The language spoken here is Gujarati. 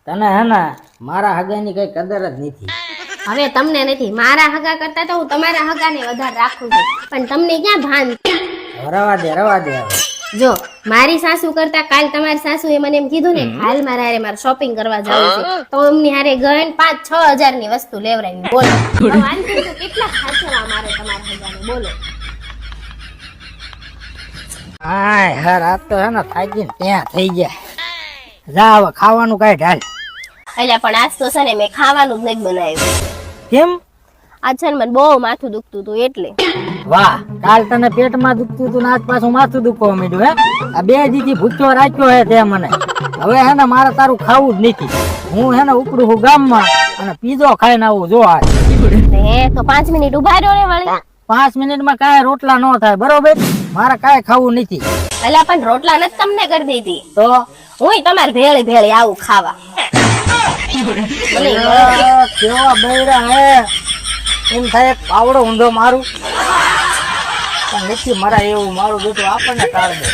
તને હે ને મારા હગાની કઈ કદર જ નથી. હવે તમને નથી, મારા હગા કરતા તો હું તમારા હગાને વધારે રાખું છું, પણ તમને ક્યાં ભાન. રવા દે હવે. જો મારી સાસુ કરતા કાલ તમારી સાસુએ મને એમ કીધું ને હાલ મારે શોપિંગ કરવા જવું છે, તો એમની હારે ગણ 5-6 હજાર ની વસ્તુ લેવરાવી. બોલો હવે આનથી તો કેટલા ખાચવા મારે તમારા હગાને, બોલો. હાય હર આ તો હે ને થાકીને ત્યાં થઈ ગયા. જા હવે ખાવાનું કઈ ઢાલ. એટલે પણ આજ તો છે ને મેં ખાવાનું જ નથી બનાવ્યું. કેમ? આજ છે ને મને બહુ માથું દુખતું હતું એટલે. વાહ, કાલ તને પેટમાં દુખતું હતું ને આજ પાછું માથું દુખવા માંડ્યું. હે આ 2 દીથી ભૂખ્યો રાખ્યો હે તે મને. હવે હે ને મારે તારું ખાવું જ નથી. હું હે ને ઉપડું હું ગામમાં અને પીઝો ખાઈને આવું. જો આ હે તો 5 મિનિટ ઉભા રહ્યો ને વળી. 5 મિનિટમાં કાંઈ રોટલા ન થાય, બરોબર? મારે કાંઈ ખાવું નથી. એટલે પણ રોટલા નથી તમને કરી દીધી તો હું તમારે ભેળી આવું ખાવા. કેવા બૈરા હે, એમ થાય પાવડો ઊંધો મારું પણ નથી મરાય એવું. મારું બેટું આપણને કાઢ દે.